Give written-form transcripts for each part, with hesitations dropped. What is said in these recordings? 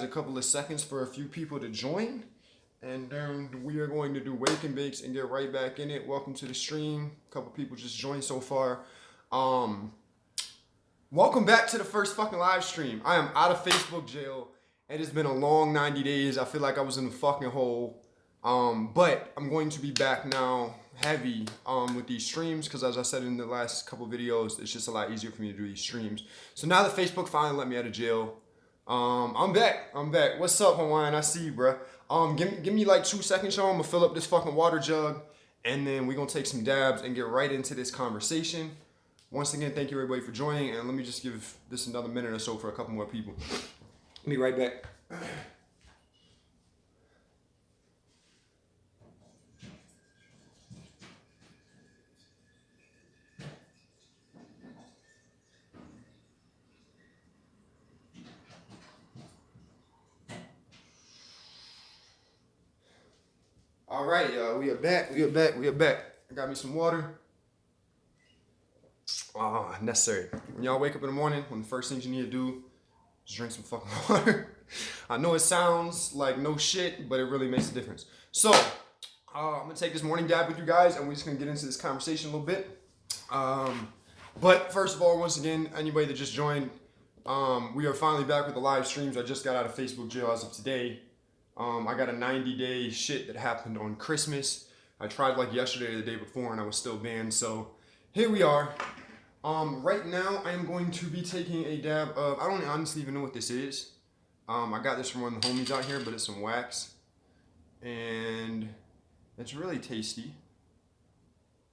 A couple of seconds for a few people to join, and then we are going to do wake and bakes and get right back in it. Welcome to the stream. A couple people just joined so far. Welcome back to the first fucking live stream. I am out of Facebook jail. It has been a long 90 days. I feel like I was in the fucking hole. But I'm going to be back now heavy with these streams because, as I said in the last couple videos, it's just a lot easier for me to do these streams. So now that Facebook finally let me out of jail, I'm back. What's up, Hawaiian? I see you, bro. Give me like 2 seconds, y'all. I'm gonna fill up this fucking water jug, and then we're gonna take some dabs and get right into this conversation. Once again, thank you everybody for joining, and let me just give this another minute or so for a couple more people. Be right back. All right, y'all. We are back. I got me some water. Necessary. When y'all wake up in the morning, one of the first things you need to do is drink some fucking water. I know it sounds like no shit, but it really makes a difference. So, I'm gonna take this morning dab with you guys, and we're just gonna get into this conversation a little bit. But first of all, once again, anybody that just joined, we are finally back with the live streams. I just got out of Facebook jail as of today. I got a 90-day shit that happened on Christmas. I tried like yesterday or the day before, and I was still banned. So here we are. Right now, I am going to be taking a dab of, I don't honestly even know what this is. I got this from one of the homies out here, but it's some wax. And it's really tasty.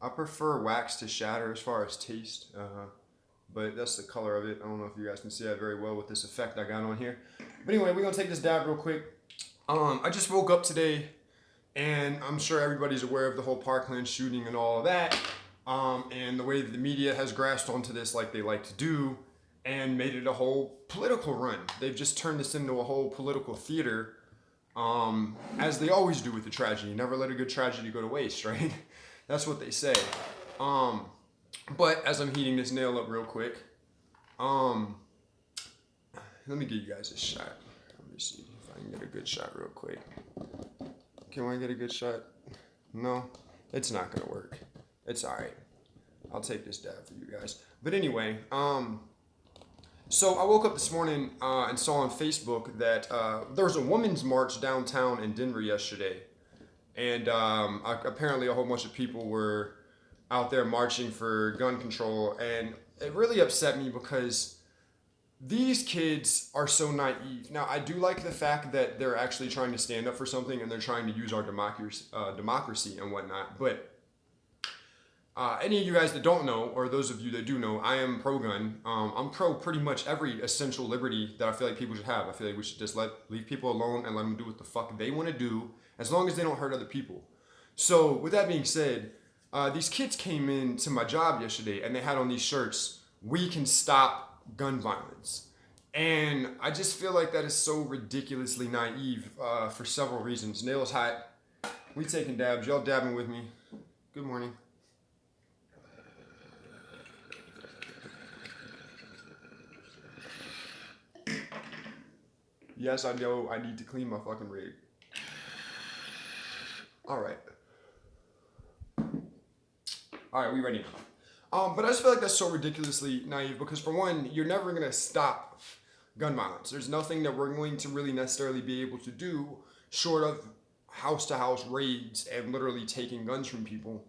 I prefer wax to shatter as far as taste. But that's the color of it. I don't know if you guys can see that very well with this effect I got on here. But anyway, we're going to take this dab real quick. I just woke up today, and I'm sure everybody's aware of the whole Parkland shooting and all of that. And the way that the media has grasped onto this like they like to do and made it a whole political run. They've just turned this into a whole political theater, as they always do with the tragedy. Never let a good tragedy go to waste, right? That's what they say. But as I'm heating this nail up real quick, let me give you guys a shot. Let me see if I can get a good shot real quick. Can I get a good shot? No, it's not gonna work. It's all right. I'll take this dab for you guys. But anyway, so I woke up this morning and saw on Facebook that there was a women's march downtown in Denver yesterday. And apparently a whole bunch of people were out there marching for gun control. And it really upset me because these kids are so naive. Now, I do like the fact that they're actually trying to stand up for something and they're trying to use our democracy and whatnot. But any of you guys that don't know, or those of you that do know, I am pro-gun. I'm pro pretty much every essential liberty that I feel like people should have. I feel like we should just leave people alone and let them do what the fuck they want to do, as long as they don't hurt other people. So with that being said, these kids came in to my job yesterday and they had on these shirts, "We can stop gun violence." And I just feel like that is so ridiculously naive for several reasons. Nail's hot. We taking dabs. Y'all dabbing with me. Good morning. Yes, I know I need to clean my fucking rig. All right, we ready now. But I just feel like that's so ridiculously naive because, for one, you're never going to stop gun violence. There's nothing that we're going to really necessarily be able to do short of house-to-house raids and literally taking guns from people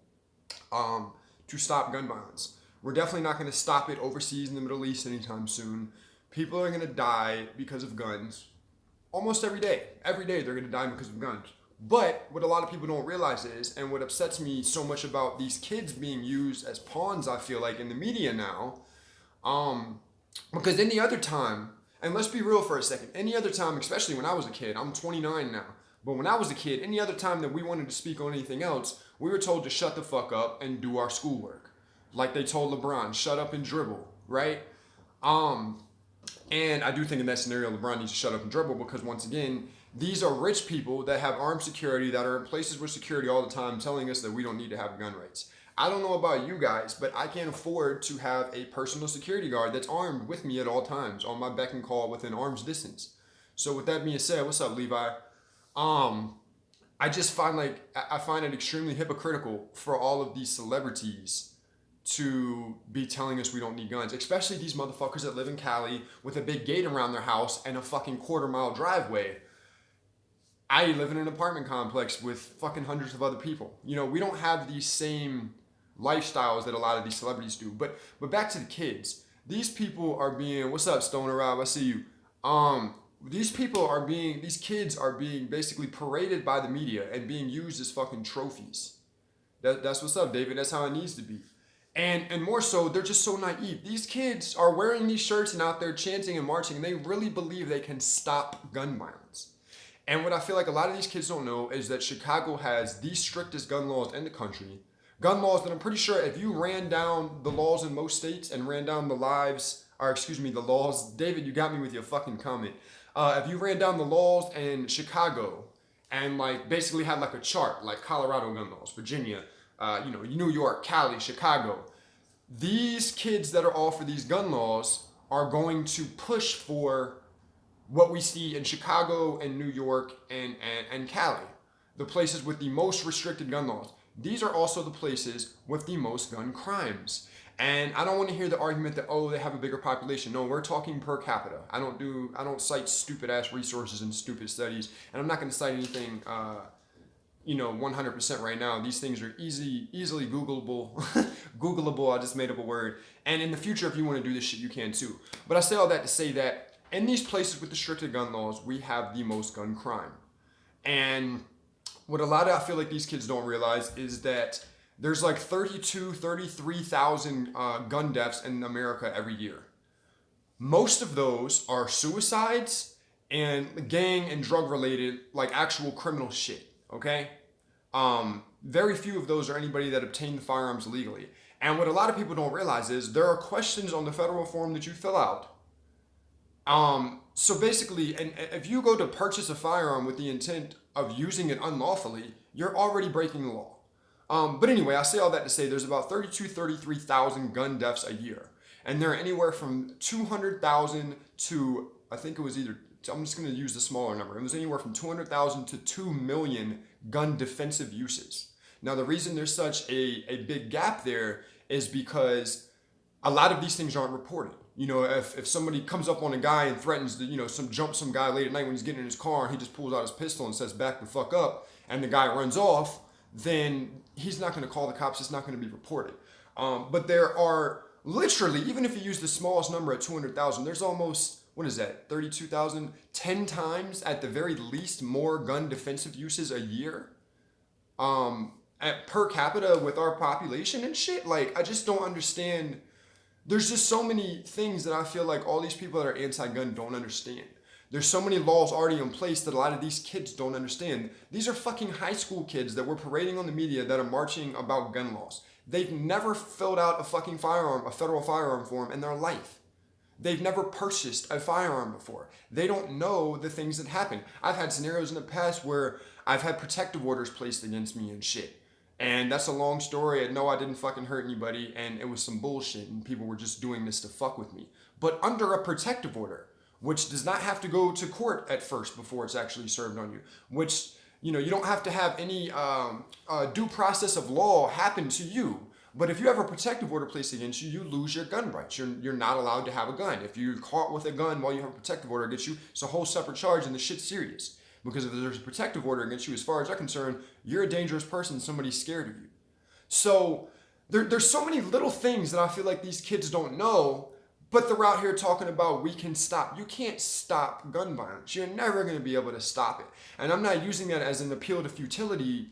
to stop gun violence. We're definitely not going to stop it overseas in the Middle East anytime soon. People are going to die because of guns almost every day. Every day they're going to die because of guns. But what a lot of people don't realize is, and what upsets me so much about these kids being used as pawns, I feel like, in the media now, because any other time, and let's be real for a second, any other time, especially when I was a kid, I'm 29 now, but when I was a kid, any other time that we wanted to speak on anything else, we were told to shut the fuck up and do our schoolwork. Like they told LeBron, shut up and dribble, right? And I do think in that scenario, LeBron needs to shut up and dribble because, once again, these are rich people that have armed security, that are in places with security all the time, telling us that we don't need to have gun rights. I don't know about you guys, but I can't afford to have a personal security guard that's armed with me at all times, on my beck and call within arm's distance. So with that being said, what's up, Levi? Um, I just find I find it extremely hypocritical for all of these celebrities to be telling us we don't need guns, especially these motherfuckers that live in Cali with a big gate around their house and a fucking quarter-mile driveway. I live in an apartment complex with fucking hundreds of other people. We don't have these same lifestyles that a lot of these celebrities do. But back to the kids. These people are being, what's up, Stoner Rob? I see you. These kids are being basically paraded by the media and being used as fucking trophies. That's what's up, David. That's how it needs to be. And more so, they're just so naive. These kids are wearing these shirts and out there chanting and marching, and they really believe they can stop gun violence. And what I feel like a lot of these kids don't know is that Chicago has the strictest gun laws in the country. Gun laws that I'm pretty sure if you ran down the laws in most states and ran down the laws, David, you got me with your fucking comment. If you ran down the laws in Chicago and basically had a chart, like Colorado gun laws, Virginia, New York, Cali, Chicago, these kids that are all for these gun laws are going to push for what we see in Chicago and New York and Cali, the places with the most restricted gun laws. These are also the places with the most gun crimes. And I don't want to hear the argument that, they have a bigger population. No, we're talking per capita. I don't cite stupid ass resources and stupid studies. And I'm not going to cite anything, 100% right now. These things are easily Googleable. Googleable, I just made up a word. And in the future, if you want to do this shit, you can too. But I say all that to say that in these places with the stricter gun laws, we have the most gun crime. And what I feel like these kids don't realize is that there's 33,000 gun deaths in America every year. Most of those are suicides and gang and drug related, actual criminal shit, okay? Very few of those are anybody that obtained the firearms illegally. And what a lot of people don't realize is there are questions on the federal form that you fill out. So basically, and if you go to purchase a firearm with the intent of using it unlawfully, you're already breaking the law. But anyway, I say all that to say there's about 33,000 gun deaths a year. And there are anywhere from 200,000 to, I think it was I'm just going to use the smaller number. It was anywhere from 200,000 to 2 million gun defensive uses. Now, the reason there's such a big gap there is because a lot of these things aren't reported. If somebody comes up on a guy and threatens to, jump some guy late at night when he's getting in his car and he just pulls out his pistol and says, back the fuck up, and the guy runs off, then he's not going to call the cops. It's not going to be reported. But there are literally, even if you use the smallest number at 200,000, there's almost, 32,000, 10 times at the very least more gun defensive uses a year per capita with our population and shit. I just don't understand. There's just so many things that I feel like all these people that are anti-gun don't understand. There's so many laws already in place that a lot of these kids don't understand. These are fucking high school kids that we're parading on the media that are marching about gun laws. They've never filled out a fucking firearm, a federal firearm form in their life. They've never purchased a firearm before. They don't know the things that happen. I've had scenarios in the past where I've had protective orders placed against me and shit. And that's a long story. No, I didn't fucking hurt anybody, and it was some bullshit, and people were just doing this to fuck with me. But under a protective order, which does not have to go to court at first before it's actually served on you, which, you don't have to have any due process of law happen to you. But if you have a protective order placed against you, you lose your gun rights. You're not allowed to have a gun. If you're caught with a gun while you have a protective order against you, it's a whole separate charge, and the shit's serious. Because if there's a protective order against you, as far as I'm concerned, you're a dangerous person. Somebody's scared of you. So there's so many little things that I feel like these kids don't know, but they're out here talking about we can stop. You can't stop gun violence. You're never going to be able to stop it. And I'm not using that as an appeal to futility,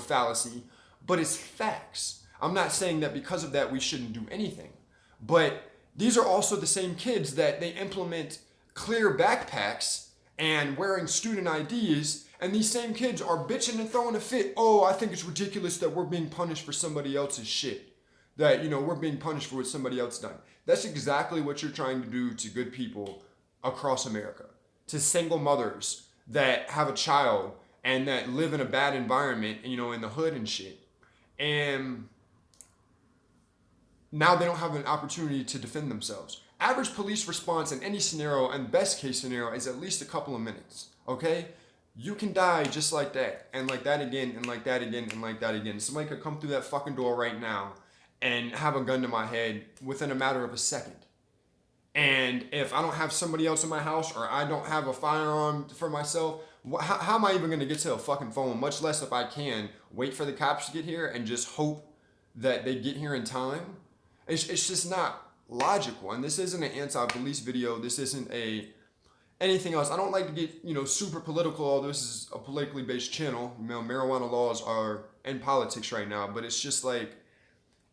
fallacy, but it's facts. I'm not saying that because of that we shouldn't do anything. But these are also the same kids that they implement clear backpacks and wearing student IDs, and these same kids are bitching and throwing a fit. Oh, I think it's ridiculous that we're being punished for somebody else's shit. That, we're being punished for what somebody else done. That's exactly what you're trying to do to good people across America. To single mothers that have a child and that live in a bad environment, in the hood and shit. And now they don't have an opportunity to defend themselves. average police response in any scenario and best case scenario is at least a couple of minutes. Okay? You can die just like that, and like that again, and like that again, and like that again. Somebody could come through that fucking door right now and have a gun to my head within a matter of a second. And if I don't have somebody else in my house, or I don't have a firearm for myself, how am I even going to get to a fucking phone? Much less if I can wait for the cops to get here and just hope that they get here in time. It's just not logical. And this isn't an anti-police video. This isn't anything else. I don't like to get, super political, although this is a politically based channel. Marijuana laws are in politics right now, but it's just like,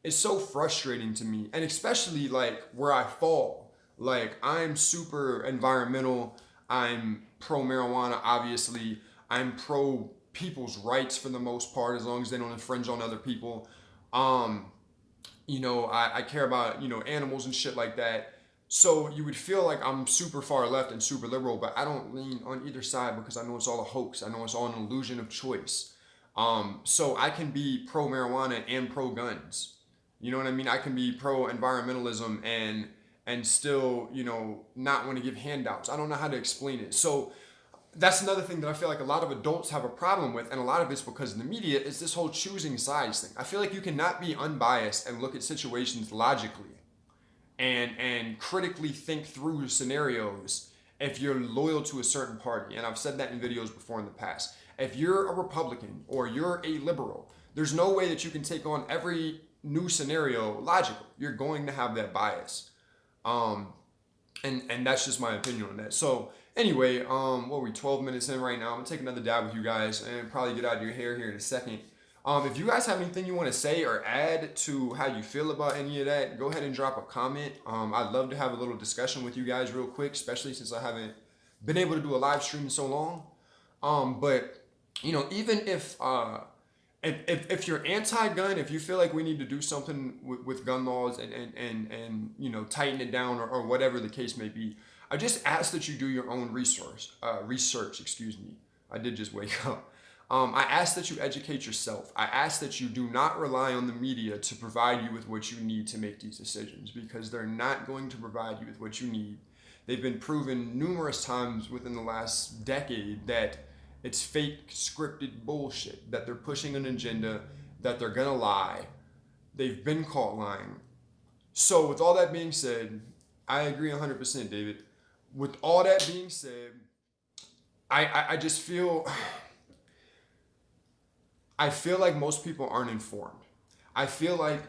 it's so frustrating to me. And especially like where I fall. Like, I'm super environmental. I'm pro marijuana, obviously. I'm pro people's rights for the most part, as long as they don't infringe on other people. I care about, animals and shit like that. So you would feel like I'm super far left and super liberal, but I don't lean on either side because I know it's all a hoax. I know it's all an illusion of choice. So I can be pro marijuana and pro guns. You know what I mean? I can be pro environmentalism and still, not want to give handouts. I don't know how to explain it. So that's another thing that I feel like a lot of adults have a problem with, and a lot of it's because of the media, is this whole choosing sides thing. I feel like you cannot be unbiased and look at situations logically and critically think through scenarios if you're loyal to a certain party. And I've said that in videos before in the past. If you're a Republican or you're a liberal, there's no way that you can take on every new scenario logically. You're going to have that bias. And that's just my opinion on that. So anyway, what are we, 12 minutes in right now? I'm gonna take another dab with you guys and probably get out of your hair here in a second. If you guys have anything you want to say or add to how you feel about any of that, go ahead and drop a comment. I'd love to have a little discussion with you guys real quick, especially since I haven't been able to do a live stream in so long. But even if you're anti-gun, if you feel like we need to do something with gun laws and tighten it down or whatever the case may be, I just ask that you do your own research. Excuse me. I did just wake up. I ask that you educate yourself. I ask that you do not rely on the media to provide you with what you need to make these decisions, because they're not going to provide you with what you need. They've been proven numerous times within the last decade that it's fake, scripted bullshit, that they're pushing an agenda, that they're gonna lie. They've been caught lying. So with all that being said, I agree 100%, David. With all that being said, I just feel... I feel like most people aren't informed. I feel like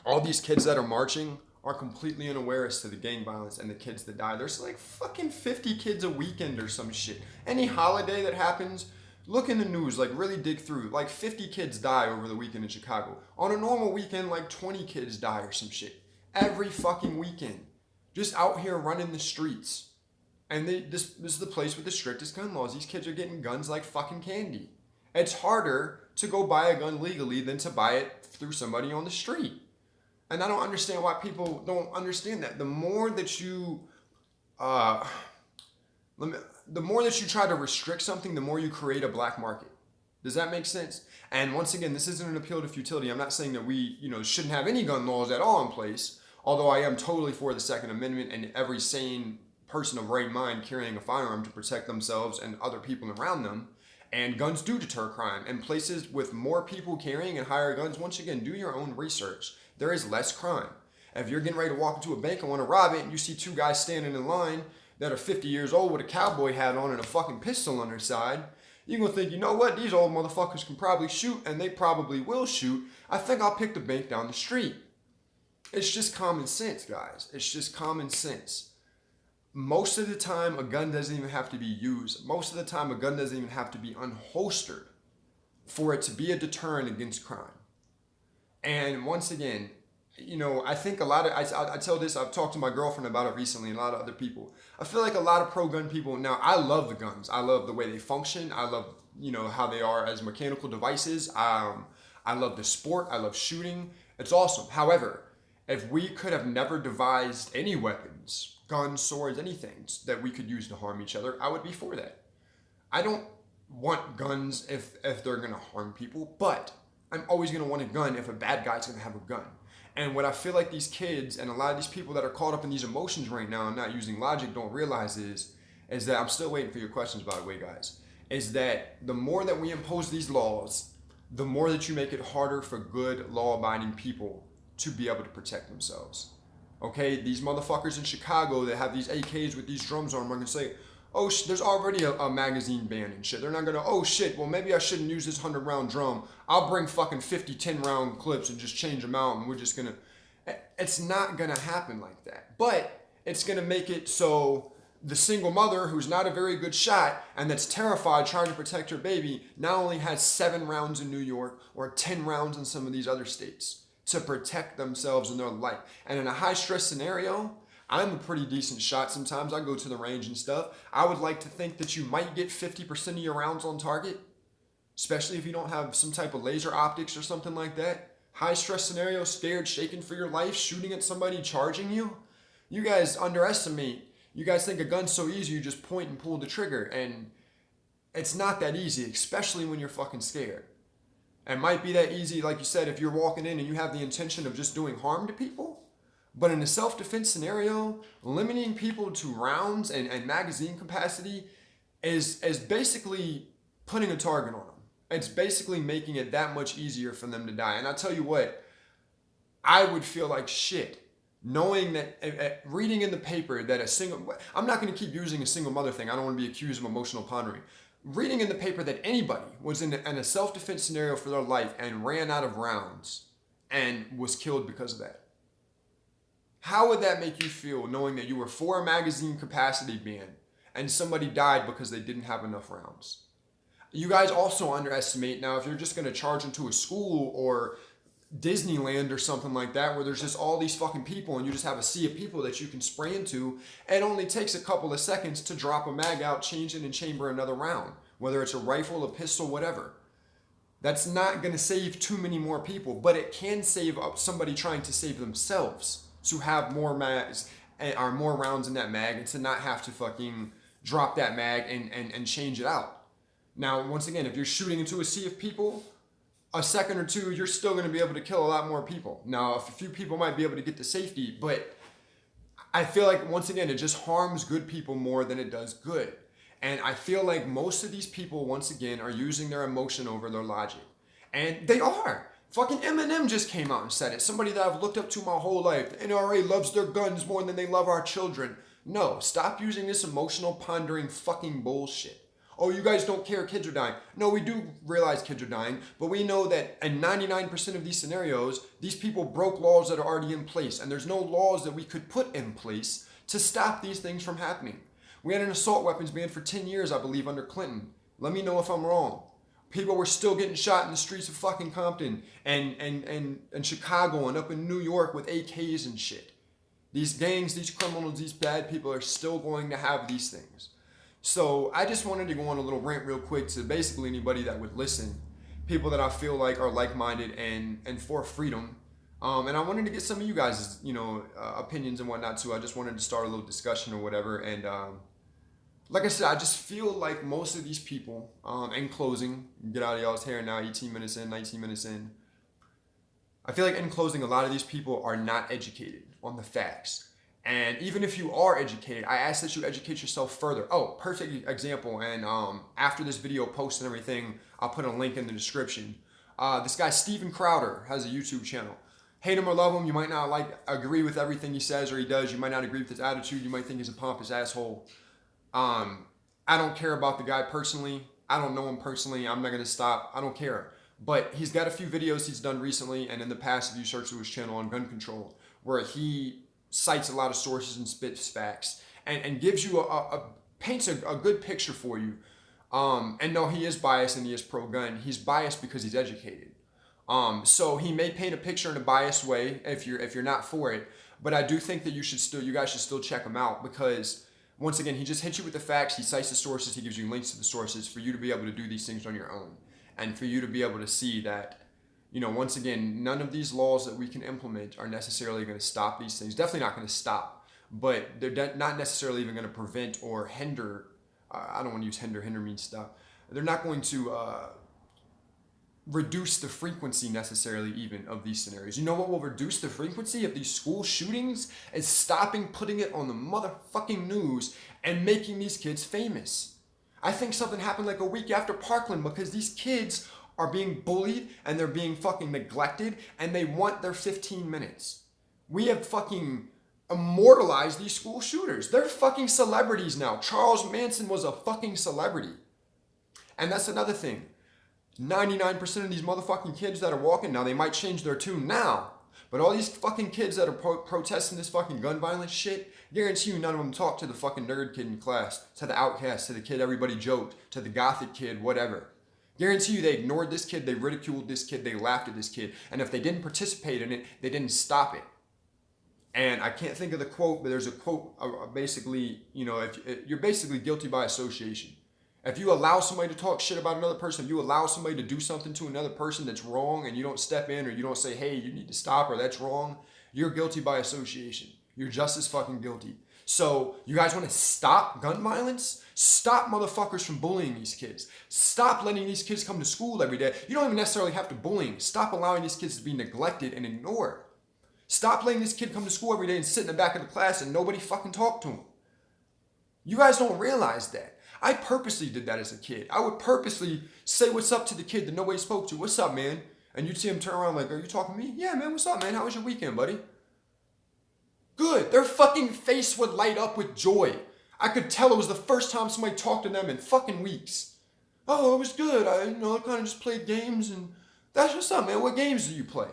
all these kids that are marching are completely unaware as to the gang violence and the kids that die. There's like fucking 50 kids a weekend or some shit. Any holiday that happens, look in the news, like really dig through. Like 50 kids die over the weekend in Chicago. On a normal weekend, like 20 kids die or some shit. Every fucking weekend. Just out here running the streets. And this is the place with the strictest gun laws. These kids are getting guns like fucking candy. It's harder to go buy a gun legally than to buy it through somebody on the street. And I don't understand why people don't understand that. The more that you try to restrict something, the more you create a black market. Does that make sense? And once again, this isn't an appeal to futility. I'm not saying that we, shouldn't have any gun laws at all in place. Although I am totally for the Second Amendment and every sane person of right mind carrying a firearm to protect themselves and other people around them. And guns do deter crime. And places with more people carrying and higher guns, once again, do your own research. There is less crime. If you're getting ready to walk into a bank and want to rob it, and you see two guys standing in line that are 50 years old with a cowboy hat on and a fucking pistol on their side, you're going to think, you know what, these old motherfuckers can probably shoot, and they probably will shoot. I think I'll pick the bank down the street. It's just common sense, guys. It's just common sense. Most of the time, a gun doesn't even have to be used. Most of the time, a gun doesn't even have to be unholstered for it to be a deterrent against crime. And once again, I think a lot of, I tell this, I've talked to my girlfriend about it recently and a lot of other people. I feel like a lot of pro-gun people, now I love the guns. I love the way they function. I love, how they are as mechanical devices. I love the sport. I love shooting. It's awesome. However, if we could have never devised any weapons, guns, swords, anything that we could use to harm each other, I would be for that. I don't want guns if they're going to harm people, but I'm always going to want a gun if a bad guy's going to have a gun. And what I feel like these kids and a lot of these people that are caught up in these emotions right now and not using logic don't realize is that I'm still waiting for your questions, by the way, guys. Is that the more that we impose these laws, the more that you make it harder for good law-abiding people to be able to protect themselves. Okay, these motherfuckers in Chicago that have these AKs with these drums on them are gonna say, oh, there's already a magazine ban and shit. They're not gonna, oh shit, well maybe I shouldn't use this 100-round drum. I'll bring fucking 50 10-round clips and just change them out and we're just gonna. It's not gonna happen like that. But it's gonna make it so the single mother who's not a very good shot and that's terrified trying to protect her baby now only has 7 rounds in New York or 10 rounds in some of these other states to protect themselves and their life. And in a high stress scenario, I'm a pretty decent shot sometimes. I go to the range and stuff. I would like to think that you might get 50% of your rounds on target, especially if you don't have some type of laser optics or something like that. High stress scenario, scared, shaking for your life, shooting at somebody, charging you. You guys underestimate. You guys think a gun's so easy, you just point and pull the trigger. And it's not that easy, especially when you're fucking scared. It might be that easy, like you said, if you're walking in and you have the intention of just doing harm to people. But in a self-defense scenario, limiting people to rounds and magazine capacity is basically putting a target on them. It's basically making it that much easier for them to die. And I tell you what, I would feel like shit knowing that, reading in the paper that I'm not going to keep using a single mother thing. I don't want to be accused of emotional pondering. Reading in the paper that anybody was in a self-defense scenario for their life and ran out of rounds and was killed because of that. How would that make you feel knowing that you were for a magazine capacity ban and somebody died because they didn't have enough rounds? You guys also underestimate, now if you're just going to charge into a school or Disneyland or something like that where there's just all these fucking people and you just have a sea of people that you can spray into, it only takes a couple of seconds to drop a mag out, change it, and chamber another round. Whether it's a rifle, a pistol, whatever. That's not going to save too many more people, but it can save up somebody trying to save themselves to have more mags or more rounds in that mag and to not have to fucking drop that mag and change it out. Now, once again, if you're shooting into a sea of people, a second or two, you're still going to be able to kill a lot more people. Now, a few people might be able to get to safety, but I feel like, once again, it just harms good people more than it does good. And I feel like most of these people, once again, are using their emotion over their logic. And they are. Fucking Eminem just came out and said it. Somebody that I've looked up to my whole life. The NRA loves their guns more than they love our children. No, stop using this emotional pondering fucking bullshit. Oh, you guys don't care kids are dying. No, we do realize kids are dying, but we know that in 99% of these scenarios, these people broke laws that are already in place, and there's no laws that we could put in place to stop these things from happening. We had an assault weapons ban for 10 years, I believe, under Clinton. Let me know if I'm wrong. People were still getting shot in the streets of fucking Compton and Chicago and up in New York with AKs and shit. These gangs, these criminals, these bad people are still going to have these things. So I just wanted to go on a little rant real quick to basically anybody that would listen, people that I feel like are like-minded and for freedom. And I wanted to get some of you guys' opinions and whatnot too. I just wanted to start a little discussion or whatever. And like I said, I just feel like most of these people, in closing, get out of y'all's hair now, 18 minutes in, 19 minutes in. I feel like in closing, a lot of these people are not educated on the facts. And even if you are educated, I ask that you educate yourself further. Oh, perfect example. And after this video post and everything, I'll put a link in the description. This guy, Steven Crowder, has a YouTube channel. Hate him or love him, you might not agree with everything he says or he does. You might not agree with his attitude. You might think he's a pompous asshole. I don't care about the guy personally. I don't know him personally. I'm not going to stop. I don't care. But he's got a few videos he's done recently and in the past, if you search through his channel on gun control, where he cites a lot of sources and spits facts and gives you paints a good picture for you. And no, he is biased and he is pro-gun. He's biased because he's educated. So he may paint a picture in a biased way if you're not for it. But I do think that you guys should still check him out because once again, he just hits you with the facts. He cites the sources. He gives you links to the sources for you to be able to do these things on your own and for you to be able to see that, once again, none of these laws that we can implement are necessarily going to stop these things. Definitely not going to stop, but they're not necessarily even going to prevent or hinder. I don't want to use hinder. Hinder means stop. They're not going to reduce the frequency necessarily even of these scenarios. You know what will reduce the frequency of these school shootings? Is stopping putting it on the motherfucking news and making these kids famous. I think something happened like a week after Parkland because these kids are being bullied and they're being fucking neglected and they want their 15 minutes. We have fucking immortalized these school shooters. They're fucking celebrities now. Charles Manson was a fucking celebrity. And that's another thing. 99% of these motherfucking kids that are walking now, they might change their tune now. But all these fucking kids that are protesting this fucking gun violence shit, guarantee you none of them talk to the fucking nerd kid in class, to the outcast, to the kid everybody joked, to the gothic kid, whatever. Guarantee you they ignored this kid, they ridiculed this kid, they laughed at this kid. And if they didn't participate in it, they didn't stop it. And I can't think of the quote, but there's a quote basically, you know, if you're basically guilty by association. If you allow somebody to talk shit about another person, if you allow somebody to do something to another person that's wrong and you don't step in or you don't say, hey, you need to stop or that's wrong, you're guilty by association. You're just as fucking guilty. So you guys want to stop gun violence? Stop motherfuckers from bullying these kids. Stop letting these kids come to school every day. You don't even necessarily have to bully them. Stop allowing these kids to be neglected and ignored. Stop letting this kid come to school every day and sit in the back of the class and nobody fucking talk to him. You guys don't realize that. I purposely did that as a kid. I would purposely say what's up to the kid that nobody spoke to. What's up, man? And you'd see him turn around like, are you talking to me? Yeah, man, what's up, man? How was your weekend, buddy? Good. Their fucking face would light up with joy. I could tell it was the first time somebody talked to them in fucking weeks. Oh, it was good. I kind of just played games and that's what's up, man. What games do you play?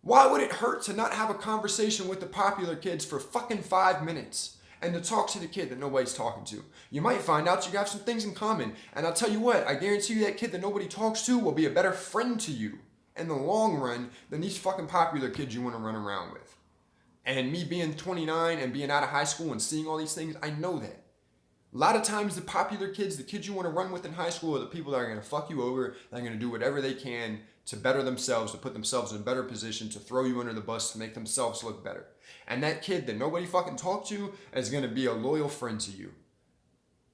Why would it hurt to not have a conversation with the popular kids for fucking 5 minutes? And to talk to the kid that nobody's talking to. You might find out you have some things in common. And I'll tell you what, I guarantee you that kid that nobody talks to will be a better friend to you in the long run than these fucking popular kids you want to run around with. And me being 29 and being out of high school and seeing all these things, I know that. A lot of times the popular kids, the kids you want to run with in high school are the people that are going to fuck you over, that are going to do whatever they can to better themselves, to put themselves in a better position, to throw you under the bus, to make themselves look better. And that kid that nobody fucking talked to is going to be a loyal friend to you.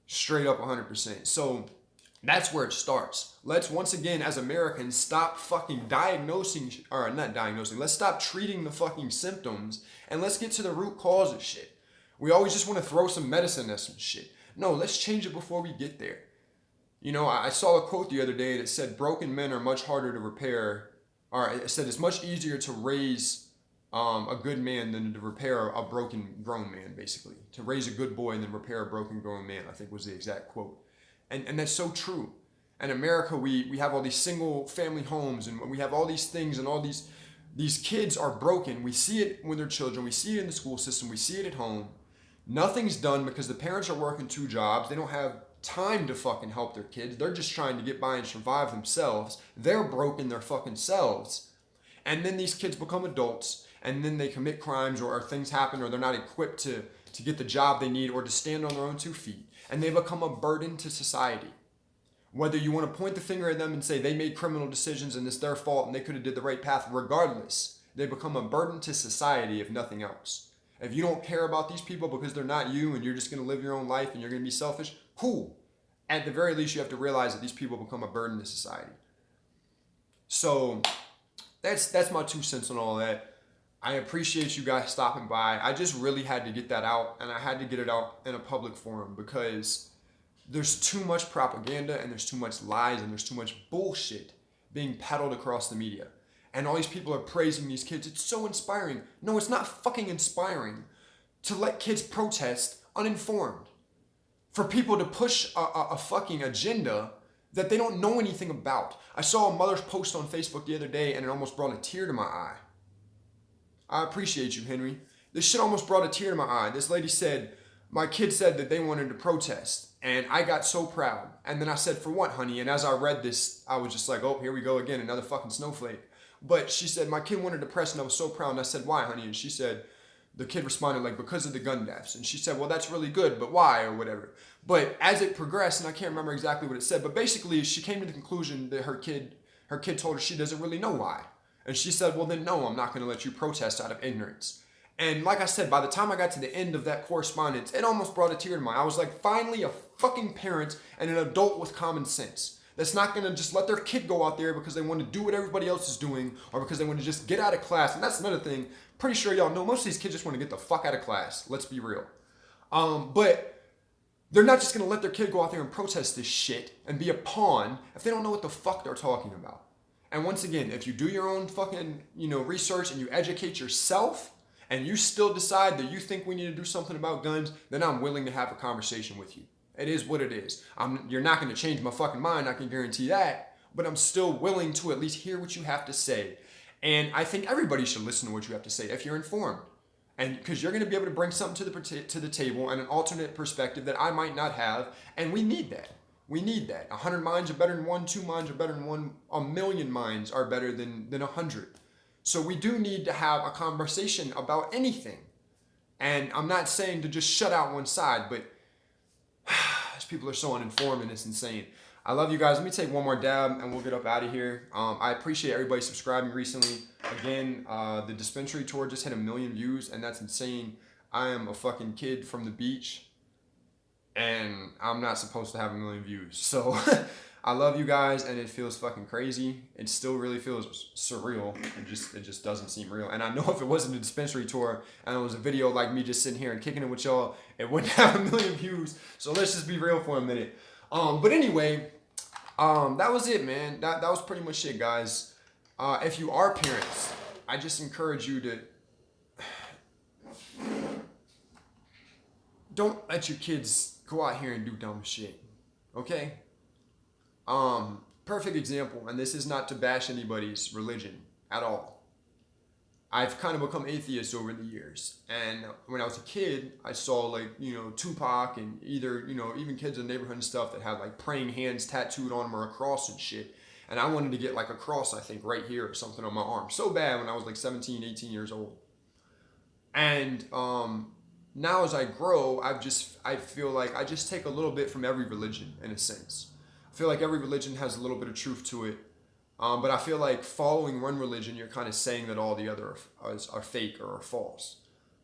Straight up 100%. So that's where it starts. Let's once again, as Americans, stop fucking let's stop treating the fucking symptoms and let's get to the root cause of shit. We always just want to throw some medicine at some shit. No, let's change it before we get there. You know, I saw a quote the other day that said broken men are much harder to repair, or it said it's much easier to raise a good man than to repair a broken grown man, basically. To raise a good boy and then repair a broken grown man, I think was the exact quote. And that's so true. In America, we have all these single family homes and we have all these things and all these kids are broken. We see it when they're children. We see it in the school system. We see it at home. Nothing's done because the parents are working 2 jobs. They don't have time to fucking help their kids. They're just trying to get by and survive themselves. They're broken their fucking selves. And then these kids become adults and then they commit crimes or things happen or they're not equipped to get the job they need or to stand on their own 2 feet. And they become a burden to society. Whether you want to point the finger at them and say they made criminal decisions and it's their fault and they could have did the right path, regardless, they become a burden to society if nothing else. If you don't care about these people because they're not you and you're just going to live your own life and you're going to be selfish, cool. At the very least, you have to realize that these people become a burden to society. So that's my 2 cents on all that. I appreciate you guys stopping by. I just really had to get that out, and I had to get it out in a public forum because there's too much propaganda and there's too much lies and there's too much bullshit being peddled across the media. And all these people are praising these kids. It's so inspiring. No, it's not fucking inspiring to let kids protest uninformed. For people to push a fucking agenda that they don't know anything about. I saw a mother's post on Facebook the other day and it almost brought a tear to my eye. I appreciate you, Henry. This shit almost brought a tear to my eye. This lady said, my kid said that they wanted to protest. And I got so proud. And then I said, for what, honey? And as I read this, I was just like, oh, here we go again, another fucking snowflake. But she said, my kid wanted to protest and I was so proud. And I said, why, honey? And she said, the kid responded like, because of the gun deaths. And she said, well, that's really good, but why or whatever. But as it progressed, and I can't remember exactly what it said, but basically she came to the conclusion that her kid told her she doesn't really know why. And she said, well, then no, I'm not going to let you protest out of ignorance. And like I said, by the time I got to the end of that correspondence, it almost brought a tear to my eye. I was like, finally a fucking parent and an adult with common sense. that's not going to just let their kid go out there because they want to do what everybody else is doing or because they want to just get out of class. And that's another thing. Pretty sure y'all know most of these kids just want to get the fuck out of class. Let's be real. But they're not just going to let their kid go out there and protest this shit and be a pawn if they don't know what the fuck they're talking about. And once again, if you do your own fucking, research and you educate yourself and you still decide that you think we need to do something about guns, then I'm willing to have a conversation with you. It is what it is. You're not going to change my fucking mind, I can guarantee that, but I'm still willing to at least hear what you have to say. And I think everybody should listen to what you have to say if you're informed. And because you're going to be able to bring something to the table and an alternate perspective that I might not have, and we need that. We need that. 100 minds are better than one, 2 minds are better than one, 1,000,000 minds are better than 100. So we do need to have a conversation about anything. And I'm not saying to just shut out one side, but these people are so uninformed and it's insane. I love you guys. Let me take one more dab and we'll get up out of here. I appreciate everybody subscribing recently. Again, the dispensary tour just hit 1 million views and that's insane. I am a fucking kid from the beach and I'm not supposed to have 1 million views. So I love you guys and it feels fucking crazy. It still really feels surreal. It just doesn't seem real. And I know if it wasn't a dispensary tour and it was a video like me just sitting here and kicking it with y'all, it wouldn't have 1 million views. So let's just be real for a minute. But anyway, that was it, man. That was pretty much it, guys. If you are parents, I just encourage you to don't let your kids go out here and do dumb shit. Okay? Perfect example, and this is not to bash anybody's religion at all. I've kind of become atheist over the years. And when I was a kid, I saw Tupac and even kids in the neighborhood and stuff that had like praying hands tattooed on them or a cross and shit. And I wanted to get like a cross, I think, right here or something on my arm. So bad when I was like 17, 18 years old. And now as I grow, I feel like I just take a little bit from every religion in a sense. I feel like every religion has a little bit of truth to it. But I feel like following one religion, you're kind of saying that all the other are fake or are false.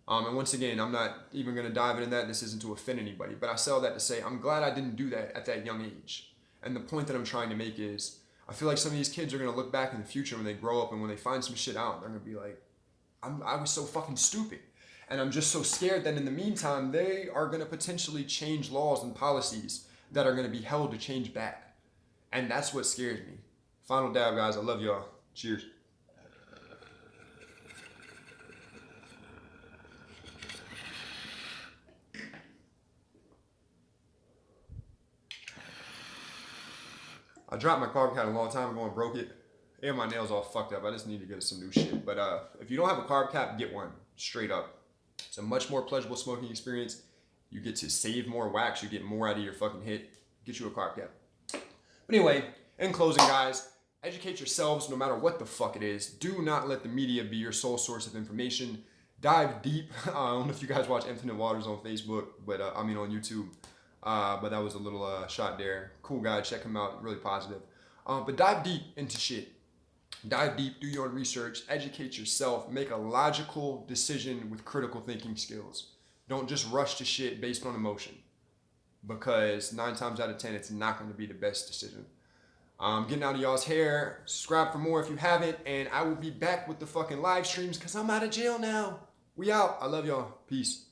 And once again, I'm not even going to dive into that. This isn't to offend anybody. But I say all that to say, I'm glad I didn't do that at that young age. And the point that I'm trying to make is, I feel like some of these kids are going to look back in the future when they grow up and when they find some shit out, they're going to be like, I was so fucking stupid. And I'm just so scared that in the meantime, they are going to potentially change laws and policies that are going to be held to change back. And that's what scares me. Final dab, guys. I love y'all. Cheers. I dropped my carb cap a long time ago and broke it. And my nails all fucked up. I just need to get some new shit. But if you don't have a carb cap, get one. Straight up. It's a much more pleasurable smoking experience. You get to save more wax. You get more out of your fucking hit. Get you a carb cap. But anyway, in closing, guys, educate yourselves no matter what the fuck it is. Do not let the media be your sole source of information. Dive deep. I don't know if you guys watch Infinite Waters on Facebook, but on YouTube. But that was a little shot there. Cool guy. Check him out. Really positive. But dive deep into shit. Dive deep. Do your own research. Educate yourself. Make a logical decision with critical thinking skills. Don't just rush to shit based on emotion. Because 9 times out of 10, it's not going to be the best decision. Getting out of y'all's hair. Subscribe for more if you haven't. And I will be back with the fucking live streams because I'm out of jail now. We out. I love y'all. Peace.